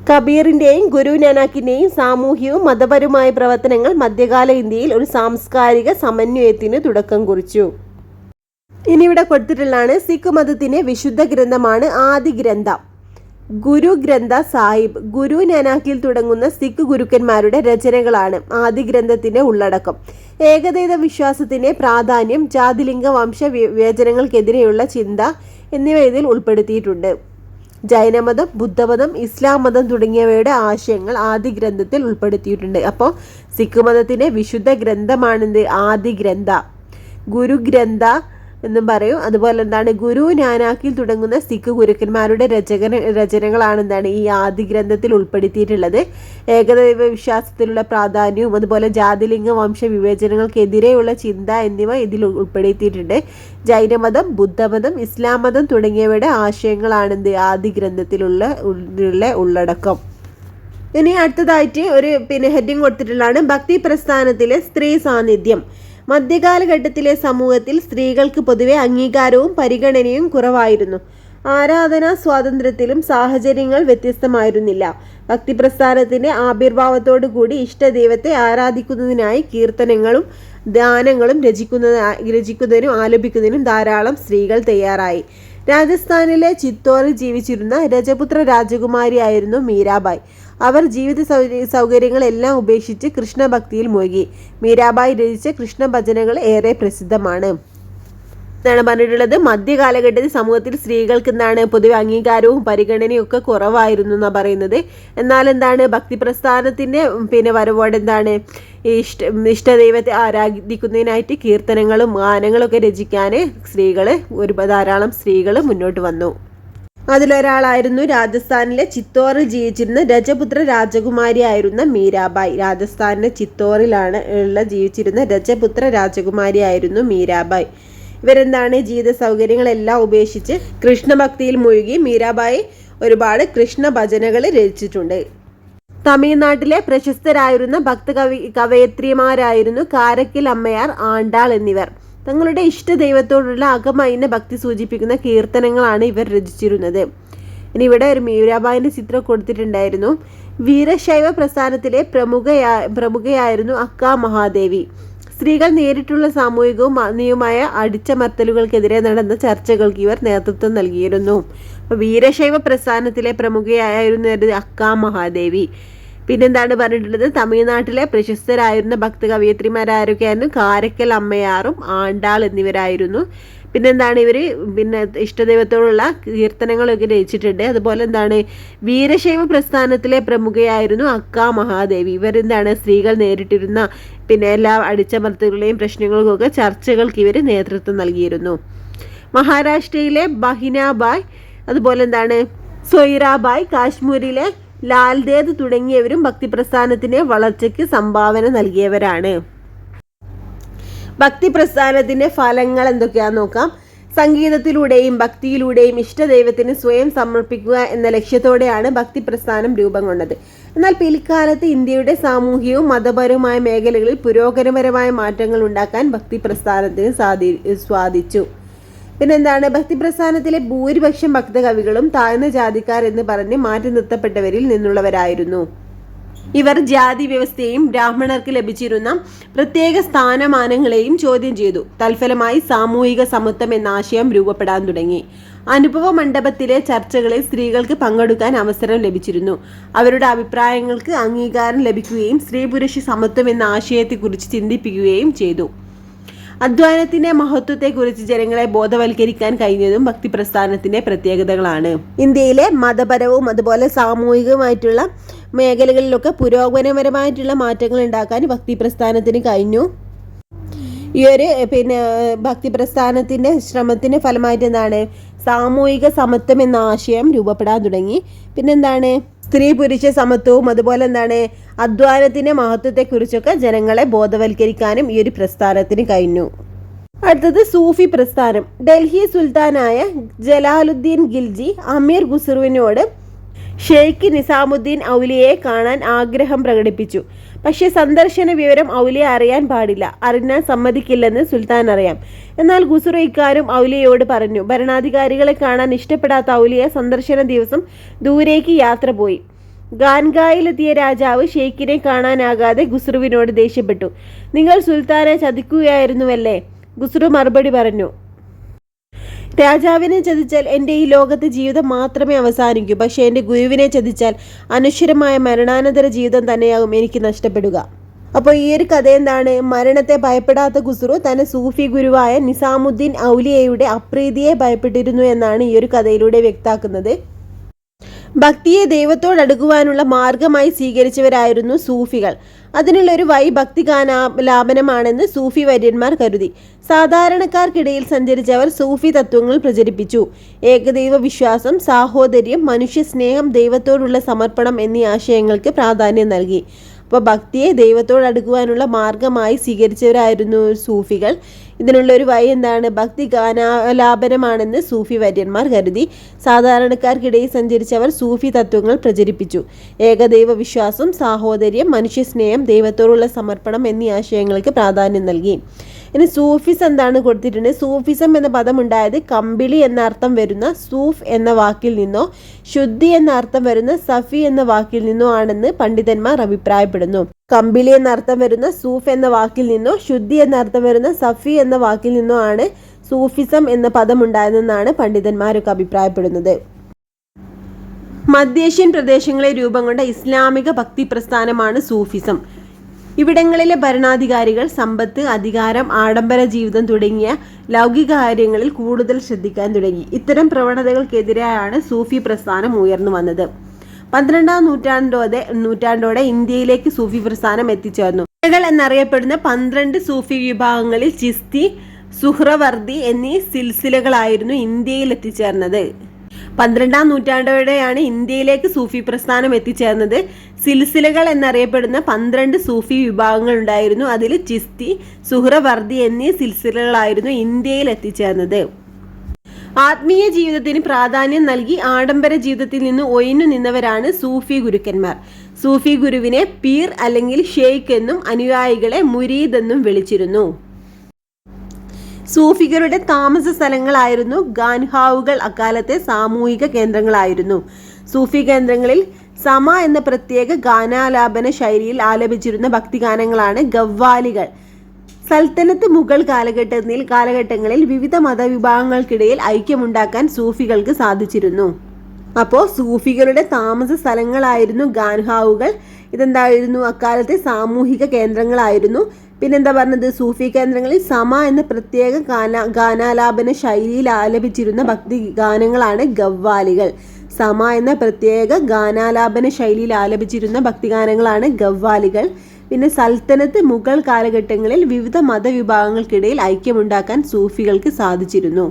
S1: കബീറിന്റെയും ഗുരു നാനാക്കിന്റെയും സാമൂഹികവും മതപരവുമായ പ്രവർത്തനങ്ങൾ മധ്യകാല ഇന്ത്യയിൽ ഒരു സാംസ്കാരിക സമന്വയത്തിന് തുടക്കം കുറിച്ചു. ഇനി ഇവിടെ കൊടുത്തിട്ടുള്ളതാണ് സിഖ് മതത്തിന്റെ വിശുദ്ധ ഗ്രന്ഥമാണ് ആദി ഗ്രന്ഥം, ഗുരു ഗ്രന്ഥ സാഹിബ്. ഗുരു നാനാക്കിൽ തുടങ്ങുന്ന സിഖ് ഗുരുക്കന്മാരുടെ രചനകളാണ് ആദി ഗ്രന്ഥത്തിന്റെ ഉള്ളടക്കം. ഏകദൈവ വിശ്വാസത്തിന്റെ പ്രാധാന്യം, ജാതിലിംഗ വംശ വിവേചനങ്ങൾക്കെതിരെയുള്ള ചിന്ത എന്നിവ ഇതിൽ ഉൾപ്പെടുത്തിയിട്ടുണ്ട്. ജൈനമതം, ബുദ്ധമതം, ഇസ്ലാം മതം തുടങ്ങിയവയുടെ ആശയങ്ങൾ ആദി ഗ്രന്ഥത്തിൽ ഉൾപ്പെടുത്തിയിട്ടുണ്ട്. അപ്പോൾ സിഖ് മതത്തിന്റെ വിശുദ്ധ ഗ്രന്ഥമാണിത് ആദി ഗ്രന്ഥ. ഗുരു ഗ്രന്ഥ എന്നും പറയും. അതുപോലെ എന്താണ് ഗുരു നാനാക്കിൽ തുടങ്ങുന്ന സിഖ് ഗുരുക്കന്മാരുടെ രചനകളാണ് എന്താണ് ഈ ആദി ഗ്രന്ഥത്തിൽ ഉൾപ്പെടുത്തിയിട്ടുള്ളത്. ഏകദൈവ വിശ്വാസത്തിലുള്ള പ്രാധാന്യവും അതുപോലെ ജാതിലിംഗ വംശ വിവേചനങ്ങൾക്കെതിരെയുള്ള ചിന്ത എന്നിവ ഇതിൽ ഉൾപ്പെടുത്തിയിട്ടുണ്ട്. ജൈനമതം, ബുദ്ധമതം, ഇസ്ലാം മതം തുടങ്ങിയവയുടെ ആശയങ്ങളാണ് ആദി ഗ്രന്ഥത്തിലുള്ള ഉള്ളടക്കം. ഇനി അടുത്തതായിട്ട് ഒരു ഹെഡിങ് കൊടുത്തിട്ടുള്ളതാണ് ഭക്തി പ്രസ്ഥാനത്തിലെ സ്ത്രീ സാന്നിധ്യം. മധ്യകാലഘട്ടത്തിലെ സമൂഹത്തിൽ സ്ത്രീകൾക്ക് പൊതുവെ അംഗീകാരവും പരിഗണനയും കുറവായിരുന്നു. ആരാധനാ സ്വാതന്ത്ര്യത്തിലും സാഹചര്യങ്ങൾ വ്യത്യസ്തമായിരുന്നില്ല. ഭക്തിപ്രസ്ഥാനത്തിന്റെ ആവിർഭാവത്തോടു കൂടി ഇഷ്ടദൈവത്തെ ആരാധിക്കുന്നതിനായി കീർത്തനങ്ങളും ദാനങ്ങളും രചിക്കുന്നതിനും ആലപിക്കുന്നതിനും ധാരാളം സ്ത്രീകൾ തയ്യാറായി. രാജസ്ഥാനിലെ ചിത്തോറിൽ ജീവിച്ചിരുന്ന രജപുത്ര രാജകുമാരിയായിരുന്നു മീരാബായ്. അവർ ജീവിത സൗകര്യങ്ങളെല്ലാം ഉപേക്ഷിച്ച് കൃഷ്ണഭക്തിയിൽ മുഴുകി. മീരാബായ് രചിച്ച കൃഷ്ണ ഭജനകൾ ഏറെ പ്രസിദ്ധമാണ് എന്നാണ് പറഞ്ഞിട്ടുള്ളത്. മധ്യകാലഘട്ടത്തിൽ സമൂഹത്തിൽ സ്ത്രീകൾക്ക് പൊതുവെ അംഗീകാരവും പരിഗണനയും ഒക്കെ കുറവായിരുന്നു എന്നാണ് പറയുന്നത്. എന്നാൽ ഭക്തി പ്രസ്ഥാനത്തിന്റെ വരവോടെ ഇഷ്ടദൈവത്തെ ആരാധിക്കുന്നതിനായിട്ട് കീർത്തനങ്ങളും ഗാനങ്ങളൊക്കെ രചിക്കാൻ ധാരാളം സ്ത്രീകൾ മുന്നോട്ട് വന്നു. അതിലൊരാളായിരുന്നു രാജസ്ഥാനിലെ ചിത്തോറിൽ ജീവിച്ചിരുന്ന രജപുത്ര രാജകുമാരിയായിരുന്ന മീരാബായ്. രാജസ്ഥാനിലെ ചിത്തോറിലാണ് ജീവിച്ചിരുന്ന രജപുത്ര രാജകുമാരിയായിരുന്നു മീരാബായ്. ജീവിത സൗകര്യങ്ങളെല്ലാം ഉപേക്ഷിച്ച് കൃഷ്ണഭക്തിയിൽ മുഴുകി മീരാബായി ഒരുപാട് കൃഷ്ണ ഭജനകൾ രചിച്ചിട്ടുണ്ട്. തമിഴ്നാട്ടിലെ പ്രശസ്തരായിരുന്ന കവയത്രിമാരായിരുന്നു കാരക്കൽ അമ്മയാർ, ആണ്ടാൾ എന്നിവർ. തങ്ങളുടെ ഇഷ്ടദൈവത്തോടുള്ള അകമൈന ഭക്തി സൂചിപ്പിക്കുന്ന കീർത്തനങ്ങളാണ് ഇവർ രചിച്ചിരുന്നത്. ഇനി ഇവിടെ ഒരു മീരാബായിന്റെ ചിത്രം കൊടുത്തിട്ടുണ്ടായിരുന്നു. വീരശൈവ പ്രസ്ഥാനത്തിലെ പ്രമുഖയായിരുന്നു അക്ക മഹാദേവി. സ്ത്രീകൾ നേരിട്ടുള്ള സാമൂഹികവും മാനവീയവുമായ അടിച്ചമർത്തലുകൾക്കെതിരെ നടന്ന ചർച്ചകൾക്ക് ഇവർ നേതൃത്വം നൽകിയിരുന്നു. അപ്പോൾ വീരശൈവ പ്രസ്ഥാനത്തിലെ പ്രമുഖയായിരുന്നത് അക്ക മഹാദേവി. പറഞ്ഞിട്ടുള്ളത് തമിഴ്നാട്ടിലെ പ്രശസ്തരായിരുന്ന ഭക്ത കവയിത്രിമാരാരൊക്കെയായിരുന്നു കാരക്കൽ അമ്മയാറും ആണ്ടാൾ എന്നിവരായിരുന്നു. ഇവർ ഇഷ്ടദൈവത്തോടുള്ള കീർത്തനങ്ങളൊക്കെ രചിച്ചിട്ടുണ്ട്. അതുപോലെ വീരശൈവ പ്രസ്ഥാനത്തിലെ പ്രമുഖയായിരുന്നു അക്ക മഹാദേവി. ഇവർ സ്ത്രീകൾ നേരിട്ടിരുന്ന എല്ലാ അടിച്ചമർത്തലുകളെയും പ്രശ്നങ്ങൾക്കൊക്കെ ചർച്ചകൾക്ക് ഇവർ നേതൃത്വം നൽകിയിരുന്നു. മഹാരാഷ്ട്രയിലെ ബഹിനാബായ്, അതുപോലെ സൊയ്റാബായ്, കാശ്മീരിലെ ലാൽദേദ് തുടങ്ങിയവരും ഭക്തിപ്രസ്ഥാനത്തിന്റെ വളർച്ചയ്ക്ക് സംഭാവന നൽകിയവരാണ്. ഭക്തിപ്രസ്ഥാനത്തിന്റെ ഫലങ്ങൾ എന്തൊക്കെയാണെന്ന് നോക്കാം. സംഗീതത്തിലൂടെയും ഭക്തിയിലൂടെയും ഇഷ്ടദൈവത്തിന് സ്വയം സമർപ്പിക്കുക എന്ന ലക്ഷ്യത്തോടെയാണ് ഭക്തിപ്രസ്ഥാനം രൂപം കൊണ്ടത്. എന്നാൽ പിൽക്കാലത്ത് ഇന്ത്യയുടെ സാമൂഹികവും മതപരവുമായ മേഖലകളിൽ പുരോഗമനപരമായ മാറ്റങ്ങൾ ഉണ്ടാക്കാൻ ഭക്തിപ്രസ്ഥാനത്തിന് സാധിച്ചു. ഭക്തിപ്രസ്ഥാനത്തിലെ ഭൂരിപക്ഷം ഭക്തകവികളും താഴ്ന്ന ജാതിക്കാർ എന്ന് പറഞ്ഞ് മാറ്റി നിർത്തപ്പെട്ടവരിൽ നിന്നുള്ളവരായിരുന്നു. ഇവർ ജാതി വ്യവസ്ഥയെയും ബ്രാഹ്മണർക്ക് ലഭിച്ചിരുന്ന പ്രത്യേക സ്ഥാനമാനങ്ങളെയും ചോദ്യം ചെയ്തു. തൽഫലമായി സാമൂഹിക സമത്വം എന്ന ആശയം രൂപപ്പെടാൻ തുടങ്ങി. അനുഭവ മണ്ഡപത്തിലെ ചർച്ചകളിൽ സ്ത്രീകൾക്ക് പങ്കെടുക്കാൻ അവസരം ലഭിച്ചിരുന്നു. അവരുടെ അഭിപ്രായങ്ങൾക്ക് അംഗീകാരം ലഭിക്കുകയും സ്ത്രീ പുരുഷ സമത്വം എന്ന ആശയത്തെക്കുറിച്ച് ചിന്തിപ്പിക്കുകയും ചെയ്തു. അധ്വാനത്തിന്റെ മഹത്വത്തെക്കുറിച്ച് ജനങ്ങളെ ബോധവൽക്കരിക്കാൻ കഴിഞ്ഞതും ഭക്തിപ്രസ്ഥാനത്തിന്റെ പ്രത്യേകതകളാണ്. ഇന്ത്യയിലെ മതപരവും അതുപോലെ സാമൂഹികവുമായിട്ടുള്ള മേഖലകളിലൊക്കെ പുരോഗമനപരമായിട്ടുള്ള മാറ്റങ്ങൾ ഉണ്ടാക്കാൻ ഭക്തിപ്രസ്ഥാനത്തിന് കഴിഞ്ഞു. ഈ ഒരു ഭക്തിപ്രസ്ഥാനത്തിന്റെ ശ്രമത്തിന്റെ ഫലമായിട്ട് സാമൂഹിക സമത്വം എന്ന ആശയം രൂപപ്പെടാൻ തുടങ്ങി. സ്ത്രീ പുരുഷ സമത്വവും അതുപോലെ അധ്വാനത്തിന്റെ മഹത്വത്തെക്കുറിച്ചൊക്കെ ജനങ്ങളെ ബോധവൽക്കരിക്കാനും ഈ ഒരു പ്രസ്ഥാനത്തിന് കഴിഞ്ഞു. അടുത്തത് സൂഫി പ്രസ്ഥാനം. ഡൽഹി സുൽത്താനായ ജലാലുദ്ദീൻ ഖിൽജി അമീർ ഖുസ്രുവിനോട് ഷെയ്ഖ് നിസാമുദ്ദീൻ ഔലിയയെ കാണാൻ ആഗ്രഹം പ്രകടിപ്പിച്ചു. പക്ഷേ സന്ദർശന വിവരം ഔലിയ അറിയാൻ പാടില്ല, അറിഞ്ഞാൽ സമ്മതിക്കില്ലെന്ന് സുൽത്താൻ അറിയാം. എന്നാൽ ഖുസ്രു ഇക്കാര്യം ഔലിയയോട് പറഞ്ഞു. ഭരണാധികാരികളെ കാണാൻ ഇഷ്ടപ്പെടാത്ത ഔലിയ സന്ദർശന ദിവസം ദൂരേക്ക് യാത്ര പോയി. ഗാൻഗായിലെത്തിയ രാജാവ് ഷെയ്ഖിനെ കാണാനാകാതെ ഖുസ്രുവിനോട് ദേഷ്യപ്പെട്ടു. നിങ്ങൾ സുൽത്താനെ ചതിക്കുകയായിരുന്നുവല്ലേ? ഖുസ്രു മറുപടി പറഞ്ഞു, രാജാവിനെ ചതിച്ചാൽ എൻ്റെ ഈ ലോകത്തെ ജീവിതം മാത്രമേ അവസാനിക്കൂ. പക്ഷേ എൻ്റെ ഗുരുവിനെ ചതിച്ചാൽ അനശ്വരമായ മരണാനന്തര ജീവിതം തന്നെയാകും എനിക്ക് നഷ്ടപ്പെടുക. അപ്പോൾ ഈ ഒരു കഥ മരണത്തെ ഭയപ്പെടാത്ത ഖുസ്രു തന്റെ സൂഫി ഗുരുവായ നിസാമുദ്ദീൻ ഔലിയയുടെ അപ്രീതിയെ ഭയപ്പെട്ടിരുന്നു എന്നാണ് ഈ ഒരു കഥയിലൂടെ വ്യക്തമാക്കുന്നത്. ഭക്തിയെ ദൈവത്തോടടുക്കുവാനുള്ള മാർഗമായി സ്വീകരിച്ചവരായിരുന്നു സൂഫികൾ. അതിനുള്ളൊരു വഴി ഭക്തിഗാനാലാപനമാണെന്ന് സൂഫി വര്യന്മാർ കരുതി. സാധാരണക്കാർക്കിടയിൽ സഞ്ചരിച്ചവർ സൂഫി തത്വങ്ങൾ പ്രചരിപ്പിച്ചു. ഏകദൈവ വിശ്വാസം, സാഹോദര്യം, മനുഷ്യസ്നേഹം, ദൈവത്തോടുള്ള സമർപ്പണം എന്നീ ആശയങ്ങൾക്ക് പ്രാധാന്യം നൽകി. അപ്പോൾ ഭക്തിയെ ദൈവത്തോട് അടുക്കുവാനുള്ള മാർഗമായി സ്വീകരിച്ചവരായിരുന്നു സൂഫികൾ. ഇതിനുള്ള ഒരു വഴി എന്താണ്? ഭക്തി ഗാനാലാപനമാണെന്ന് സൂഫി വര്യന്മാർ കരുതി. സാധാരണക്കാർക്കിടയിൽ സഞ്ചരിച്ചവർ സൂഫി തത്വങ്ങൾ പ്രചരിപ്പിച്ചു. ഏകദൈവ വിശ്വാസം, സാഹോദര്യം, മനുഷ്യസ്നേഹം, ദൈവത്തോടുള്ള സമർപ്പണം എന്നീ ആശയങ്ങൾക്ക് പ്രാധാന്യം നൽകി. ഇനി സൂഫിസം എന്താണ് കൊടുത്തിട്ടുണ്ട്? സൂഫിസം എന്ന പദം ഉണ്ടായത് കമ്പിളി എന്ന അർത്ഥം വരുന്ന സൂഫ് എന്ന വാക്കിൽ നിന്നോ ശുദ്ധി എന്ന അർത്ഥം വരുന്ന സഫി എന്ന വാക്കിൽ നിന്നോ ആണെന്ന് പണ്ഡിതന്മാർ അഭിപ്രായപ്പെടുന്നു. കമ്പിളി എന്ന അർത്ഥം വരുന്ന സൂഫ് എന്ന വാക്കിൽ നിന്നോ ശുദ്ധി എന്ന അർത്ഥം വരുന്ന സഫി എന്ന വാക്കിൽ നിന്നോ ആണ് സൂഫിസം എന്ന പദം ഉണ്ടായതെന്നാണ് പണ്ഡിതന്മാരൊക്കെ അഭിപ്രായപ്പെടുന്നത്. മധ്യേഷ്യൻ പ്രദേശങ്ങളെ രൂപം കൊണ്ട ഇസ്ലാമിക ഭക്തി പ്രസ്ഥാനമാണ് സൂഫിസം. ഇവിടങ്ങളിലെ ഭരണാധികാരികൾ സമ്പത്ത്, അധികാരം, ആഡംബര ജീവിതം തുടങ്ങിയ ലൗകിക കാര്യങ്ങളിൽ കൂടുതൽ ശ്രദ്ധിക്കാൻ തുടങ്ങി. ഇത്തരം പ്രവണതകൾക്കെതിരെയാണ് സൂഫി പ്രസ്ഥാനം ഉയർന്നു വന്നത്. 12ാം നൂറ്റാണ്ടോടെ ഇന്ത്യയിലേക്ക് സൂഫി പ്രസ്ഥാനം എത്തിച്ചേർന്നു. എന്നറിയപ്പെടുന്ന 12 സൂഫി വിഭാഗങ്ങളിൽ ചിസ്തി, സുഹ്റവർദി എന്നീ സിൽസിലകളായിരുന്നു ഇന്ത്യയിൽ എത്തിച്ചേർന്നത്. 12ാം നൂറ്റാണ്ടോടെയാണ് ഇന്ത്യയിലേക്ക് സൂഫി പ്രസ്ഥാനം എത്തിച്ചേർന്നത്. സിൽസിലകൾ എന്നറിയപ്പെടുന്ന 12 സൂഫി വിഭാഗങ്ങൾ ഉണ്ടായിരുന്നു. അതിൽ ചിസ്തി, സുഹ്റവർദി എന്നീ സിൽസിലകളായിരുന്നു ഇന്ത്യയിൽ എത്തിച്ചേർന്നത്. ആത്മീയ ജീവിതത്തിന് പ്രാധാന്യം നൽകി ആഡംബര ജീവിതത്തിൽ നിന്ന് ഒഴിഞ്ഞു നിന്നവരാണ് സൂഫി ഗുരുക്കന്മാർ. സൂഫി ഗുരുവിനെ പീർ അല്ലെങ്കിൽ ഷെയ്ഖ് എന്നും അനുയായികളെ മുരീദ് എന്നും വിളിച്ചിരുന്നു. സൂഫികളുടെ താമസ സ്ഥലങ്ങളായിരുന്നു ഗാൻഹാവുകൾ. അക്കാലത്തെ സാമൂഹിക കേന്ദ്രങ്ങളായിരുന്നു. സൂഫി കേന്ദ്രങ്ങളിൽ സമ എന്ന പ്രത്യേക ഗാനാലാപന ശൈലിയിൽ ആലപിച്ചിരുന്ന ഭക്തിഗാനങ്ങളാണ് ഗവ്വാലികൾ. സൽത്തനത്ത് മുഗൾ കാലഘട്ടങ്ങളിൽ വിവിധ മതവിഭാഗങ്ങൾക്കിടയിൽ ഐക്യമുണ്ടാക്കാൻ സൂഫികൾക്ക് സാധിച്ചിരുന്നു. അപ്പോൾ സൂഫികളുടെ താമസ സ്ഥലങ്ങളായിരുന്നു ഗാൻഹാവുകൾ. ഇതെന്തായിരുന്നു? അക്കാലത്തെ സാമൂഹിക കേന്ദ്രങ്ങളായിരുന്നു. പിന്നെന്താ പറഞ്ഞത്? സൂഫി കേന്ദ്രങ്ങളിൽ സമ എന്ന പ്രത്യേക ഗാനാലാപന ശൈലിയിൽ ആലപിച്ചിരുന്ന ഭക്തി ഗാനങ്ങളാണ് ഗവ്വാലികൾ. സമ എന്ന പ്രത്യേക ഗാനാലാപന ശൈലിയിൽ ആലപിച്ചിരുന്ന ഭക്തിഗാനങ്ങളാണ് ഗവ്വാലികൾ. പിന്നെ സൽത്തനത്ത് മുഗൾ കാലഘട്ടങ്ങളിൽ വിവിധ മതവിഭാഗങ്ങൾക്കിടയിൽ ഐക്യമുണ്ടാക്കാൻ സൂഫികൾക്ക് സാധിച്ചിരുന്നു.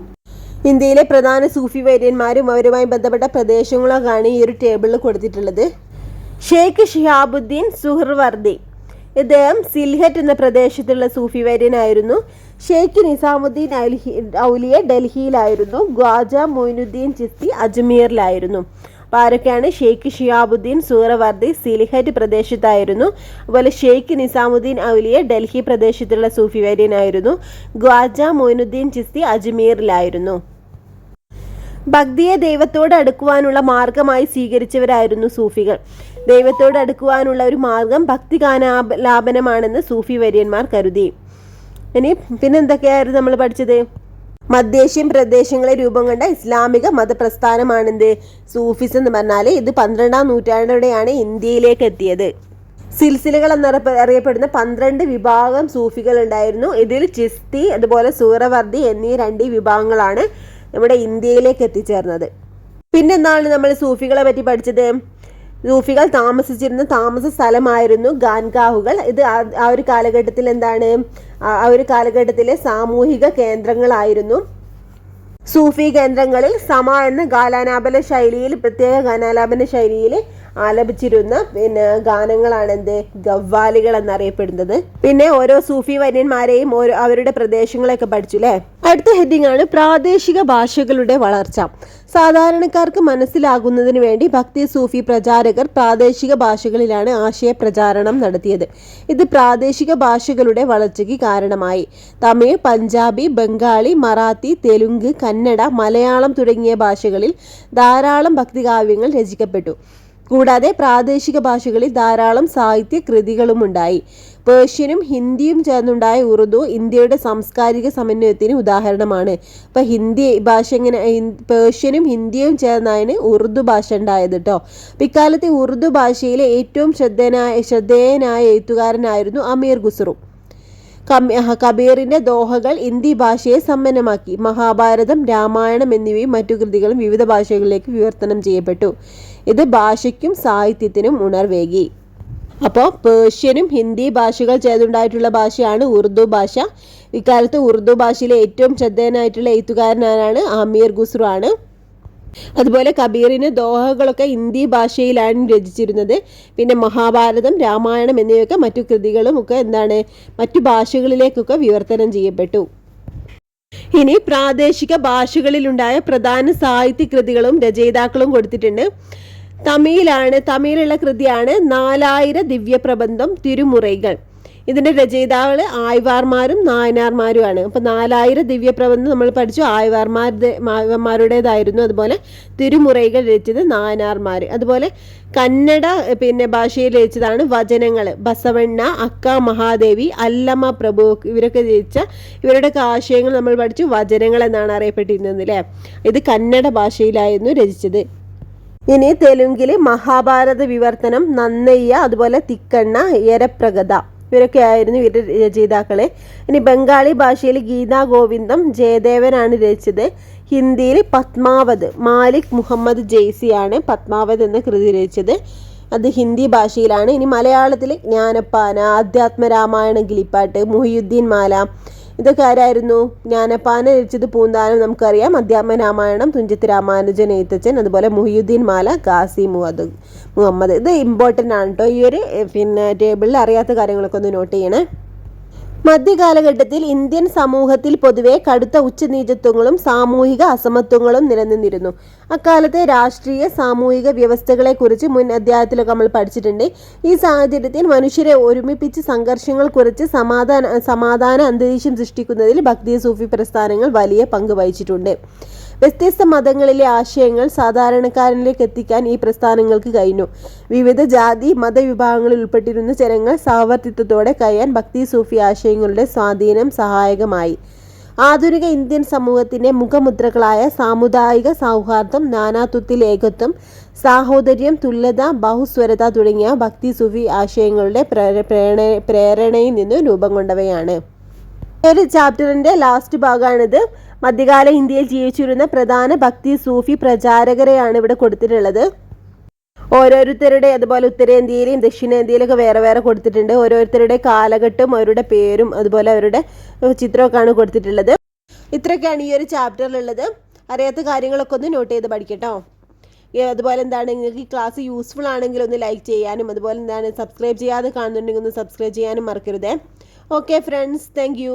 S1: ഇന്ത്യയിലെ പ്രധാന സൂഫി വര്യന്മാരും അവരുമായി ബന്ധപ്പെട്ട പ്രദേശങ്ങളൊക്കെയാണ് ഈ ഒരു ടേബിളിൽ കൊടുത്തിട്ടുള്ളത്. ഷെയ്ഖ് ഷിഹാബുദ്ദീൻ സുഹ്റവർദി, ഇദ്ദേഹം സിൽഹറ്റ് എന്ന പ്രദേശത്തുള്ള സൂഫി വര്യനായിരുന്നു. ഷെയ്ഖ് നിസാമുദ്ദീൻ ഔലിയ ഡൽഹിയിലായിരുന്നു. ഖ്വാജ മൊയിനുദ്ദീൻ ചിസ്തി അജ്മീറിലായിരുന്നു. അപ്പോൾ ആരൊക്കെയാണ്? ഷെയ്ഖ് ഷിഹാബുദ്ദീൻ സുഹ്റവർദി സിൽഹറ്റ് പ്രദേശത്തായിരുന്നു. അതുപോലെ ഷെയ്ഖ് നിസാമുദ്ദീൻ ഔലിയ ഡൽഹി പ്രദേശത്തുള്ള സൂഫി വര്യനായിരുന്നു. ഖ്വാജ മൊയിനുദ്ദീൻ ചിസ്തി അജ്മീറിലായിരുന്നു. ഭക്തിയെ ദൈവത്തോട് അടുക്കുവാനുള്ള മാർഗമായി സ്വീകരിച്ചവരായിരുന്നു സൂഫികൾ. ദൈവത്തോട് അടുക്കുവാനുള്ള ഒരു മാർഗം ഭക്തിഗാനാലാപനമാണെന്ന് സൂഫി വര്യന്മാർ കരുതി. ഇനി പിന്നെന്തൊക്കെയായിരുന്നു നമ്മൾ പഠിച്ചത്? മധ്യേഷ്യൻ പ്രദേശങ്ങളെ രൂപം കൊണ്ട ഇസ്ലാമിക മതപ്രസ്ഥാനമാണെന്ത്? സൂഫിസം എന്ന് പറഞ്ഞാൽ ഇത് 12ാം നൂറ്റാണ്ടോടെയാണ് ഇന്ത്യയിലേക്ക് എത്തിയത്. സിൽസിലകൾ എന്നറിയപ്പെടുന്ന 12 വിഭാഗം സൂഫികൾ ഉണ്ടായിരുന്നു. ഇതിൽ ചിസ്തി അതുപോലെ സൂറവർദി എന്നീ 2 വിഭാഗങ്ങളാണ് നമ്മുടെ ഇന്ത്യയിലേക്ക് എത്തിച്ചേർന്നത്. പിന്നെന്താണ് നമ്മൾ സൂഫികളെ പറ്റി പഠിച്ചത്? സൂഫികൾ താമസിച്ചിരുന്ന താമസ സ്ഥലമായിരുന്നു ഗാൻഗാഹുകൾ. ഇത് ആ ഒരു കാലഘട്ടത്തിൽ എന്താണ്? ആ ഒരു കാലഘട്ടത്തിലെ സാമൂഹിക കേന്ദ്രങ്ങളായിരുന്നു. സൂഫി കേന്ദ്രങ്ങളിൽ സമ എന്ന പ്രത്യേക ഗാനാലാപന ശൈലിയിൽ ആലപിച്ചിരുന്ന ഗാനങ്ങളാണ് എന്ത്? ഗവ്വാലികൾ എന്നറിയപ്പെടുന്നത്. പിന്നെ ഓരോ സൂഫി വര്യന്മാരെയും അവരുടെ പ്രദേശങ്ങളൊക്കെ പഠിച്ചു അല്ലേ? അടുത്ത ഹെഡിങ് ആണ് പ്രാദേശിക ഭാഷകളുടെ വളർച്ച. സാധാരണക്കാർക്ക് മനസ്സിലാകുന്നതിന് വേണ്ടി ഭക്തി സൂഫി പ്രചാരകർ പ്രാദേശിക ഭാഷകളിലാണ് ആശയപ്രചാരണം നടത്തിയത്. ഇത് പ്രാദേശിക ഭാഷകളുടെ വളർച്ചയ്ക്ക് കാരണമായി. തമിഴ്, പഞ്ചാബി, ബംഗാളി, മറാത്തി, തെലുങ്ക്, കന്നഡ, മലയാളം തുടങ്ങിയ ഭാഷകളിൽ ധാരാളം ഭക്തികാവ്യങ്ങൾ രചിക്കപ്പെട്ടു. കൂടാതെ പ്രാദേശിക ഭാഷകളിൽ ധാരാളം സാഹിത്യ കൃതികളുമുണ്ടായി. പേർഷ്യനും ഹിന്ദിയും ചേർന്നുണ്ടായ ഉറുദു ഇന്ത്യയുടെ സാംസ്കാരിക സമന്വയത്തിന് ഉദാഹരണമാണ്. ഇപ്പം ഹിന്ദി ഭാഷ പേർഷ്യനും ഹിന്ദിയും ചേർന്നാണ് ഉറുദു ഭാഷ ഉണ്ടായത് കേട്ടോ. അപ്പം ഇക്കാലത്തെ ഉറുദു ഭാഷയിലെ ഏറ്റവും ശ്രദ്ധേയനായ എഴുത്തുകാരനായിരുന്നു അമീർ ഖുസ്രു. കബീറിന്റെ ദോഹകൾ ഹിന്ദി ഭാഷയെ സമ്പന്നമാക്കി. മഹാഭാരതം, രാമായണം എന്നിവയും മറ്റു കൃതികളും വിവിധ ഭാഷകളിലേക്ക് വിവർത്തനം ചെയ്യപ്പെട്ടു. ഇത് ഭാഷയ്ക്കും സാഹിത്യത്തിനും ഉണർവേകി. അപ്പോൾ പേർഷ്യനും ഹിന്ദി ഭാഷകൾ ചേർന്നുണ്ടായിട്ടുള്ള ഭാഷയാണ് ഉറുദു ഭാഷ. ഇക്കാലത്ത് ഉറുദു ഭാഷയിലെ ഏറ്റവും ശ്രദ്ധേയനായിട്ടുള്ള എഴുത്തുകാരനാണ് ആമീർ ഖുസ്രു ആണ്. അതുപോലെ കബീറിന് ദോഹകളൊക്കെ ഹിന്ദി ഭാഷയിലാണ് രചിച്ചിരുന്നത്. പിന്നെ മഹാഭാരതം, രാമായണം എന്നിവയൊക്കെ മറ്റു കൃതികളും ഒക്കെ മറ്റു ഭാഷകളിലേക്കൊക്കെ വിവർത്തനം ചെയ്യപ്പെട്ടു. ഇനി പ്രാദേശിക ഭാഷകളിലുണ്ടായ പ്രധാന സാഹിത്യ കൃതികളും രചയിതാക്കളും കൊടുത്തിട്ടുണ്ട്. തമിഴിലുള്ള കൃതിയാണ് 4000 ദിവ്യപ്രബന്ധം തിരുമുറൈകൾ. ഇതിൻ്റെ രചയിതാക്കൾ ആഴ്വാർമാരും നായനാർമാരുമാണ്. അപ്പോൾ 4000 ദിവ്യപ്രബന്ധം നമ്മൾ പഠിച്ചു, ആഴ്വാർമാരുടേതായിരുന്നു. അതുപോലെ തിരുമുറൈകൾ രചിച്ചത് നായനാർമാർ. അതുപോലെ കന്നഡ ഭാഷയിൽ രചിച്ചതാണ് വചനങ്ങൾ. ബസവണ്ണ, അക്ക മഹാദേവി, അല്ലമ്മ പ്രഭു ഇവരൊക്കെ രചിച്ച ഇവരുടെ ആശയങ്ങൾ നമ്മൾ പഠിച്ചു വചനങ്ങൾ എന്നാണ് അറിയപ്പെട്ടിരുന്നത് അല്ലേ. ഇത് കന്നഡ ഭാഷയിലായിരുന്നു രചിച്ചത്. ഇനി തെലുങ്കിൽ മഹാഭാരത വിവർത്തനം നന്നയ്യ, അതുപോലെ തിക്കണ്ണ, യരപ്രഗത ഇവരൊക്കെ ആയിരുന്നു ഇവരുടെ രചയിതാക്കളെ. ഇനി ബംഗാളി ഭാഷയിൽ ഗീതാ ഗോവിന്ദം ജയദേവനാണ് രചിച്ചത്. ഹിന്ദിയിൽ പത്മാവത് മാലിക് മുഹമ്മദ് ജെയ്സിയാണ് പത്മാവത് എന്ന കൃതി രചിച്ചത്. അത് ഹിന്ദി ഭാഷയിലാണ്. ഇനി മലയാളത്തിൽ ജ്ഞാനപ്പാന, അധ്യാത്മരാമായണ ഗിലിപ്പാട്ട്, മുഹിയുദ്ദീൻ മാല ഇതൊക്കെ ആരായിരുന്നു? ജ്ഞാനപ്പാന രചിച്ചത് പൂന്താനം നമുക്കറിയാം. അധ്യാത്മരാമായണം തുഞ്ചത്ത് രാമാനുജൻ എഴുത്തച്ഛൻ. അതുപോലെ മുഹിയുദ്ദീൻ മാല ഗാസി മുഹമ്മദ്. ഇത് ഇമ്പോർട്ടൻ്റ് ആണ് കേട്ടോ. ഈ ഒരു ടേബിളിൽ അറിയാത്ത കാര്യങ്ങളൊക്കെ ഒന്ന് നോട്ട് ചെയ്യണേ. മധ്യകാലഘട്ടത്തിൽ ഇന്ത്യൻ സമൂഹത്തിൽ പൊതുവെ കടുത്ത ഉച്ചനീചത്വങ്ങളും സാമൂഹിക അസമത്വങ്ങളും നിലനിന്നിരുന്നു. അക്കാലത്തെ രാഷ്ട്രീയ സാമൂഹിക വ്യവസ്ഥകളെക്കുറിച്ച് മുൻ അധ്യായത്തിലൊക്കെ നമ്മൾ പഠിച്ചിട്ടുണ്ട്. ഈ സാഹചര്യത്തിൽ മനുഷ്യരെ ഒരുമിപ്പിച്ച് സംഘർഷങ്ങൾ കുറച്ച് സമാധാന അന്തരീക്ഷം സൃഷ്ടിക്കുന്നതിൽ ഭക്തി സൂഫി പ്രസ്ഥാനങ്ങൾ വലിയ പങ്ക് വഹിച്ചിട്ടുണ്ട്. വ്യത്യസ്ത മതങ്ങളിലെ ആശയങ്ങൾ സാധാരണക്കാരനിലേക്ക് എത്തിക്കാൻ ഈ പ്രസ്ഥാനങ്ങൾക്ക് കഴിഞ്ഞു. വിവിധ ജാതി മതവിഭാഗങ്ങളിൽ ഉൾപ്പെട്ടിരുന്ന ജനങ്ങൾ സഹവർത്തിത്വത്തോടെ കഴിയാൻ ഭക്തി സൂഫി ആശയങ്ങളുടെ സ്വാധീനം സഹായകമായി. ആധുനിക ഇന്ത്യൻ സമൂഹത്തിൻ്റെ മുഖമുദ്രകളായ സാമുദായിക സൗഹാർദ്ദം, നാനാത്വത്തിൽ ഏകത്വം, സാഹോദര്യം, തുല്യത, ബഹുസ്വരത തുടങ്ങിയ ഭക്തി സൂഫി ആശയങ്ങളുടെ പ്രേരണയിൽ നിന്ന് രൂപം കൊണ്ടവയാണ്. ഒരു ചാപ്റ്ററിൻ്റെ ലാസ്റ്റ് ഭാഗമാണിത്. മധ്യകാല ഇന്ത്യയിൽ ജീവിച്ചിരുന്ന പ്രധാന ഭക്തി സൂഫി പ്രചാരകരെയാണ് ഇവിടെ കൊടുത്തിട്ടുള്ളത്. ഓരോരുത്തരുടെ അതുപോലെ ഉത്തരേന്ത്യയിലും ദക്ഷിണേന്ത്യയിലൊക്കെ വേറെ വേറെ കൊടുത്തിട്ടുണ്ട്. ഓരോരുത്തരുടെ കാലഘട്ടവും അവരുടെ പേരും അതുപോലെ അവരുടെ ചിത്രമൊക്കെയാണ് കൊടുത്തിട്ടുള്ളത്. ഇത്രയൊക്കെയാണ് ഈ ഒരു ചാപ്റ്ററിലുള്ളത്. അറിയാത്ത കാര്യങ്ങളൊക്കെ ഒന്ന് നോട്ട് ചെയ്ത് പഠിക്കട്ടോ. അതുപോലെ നിങ്ങൾക്ക് ഈ ക്ലാസ് യൂസ്ഫുൾ ആണെങ്കിൽ ഒന്ന് ലൈക്ക് ചെയ്യാനും അതുപോലെ സബ്സ്ക്രൈബ് ചെയ്യാതെ കാണുന്നുണ്ടെങ്കിൽ ഒന്ന് സബ്സ്ക്രൈബ് ചെയ്യാനും മറക്കരുതേ. Okay friends, thank you.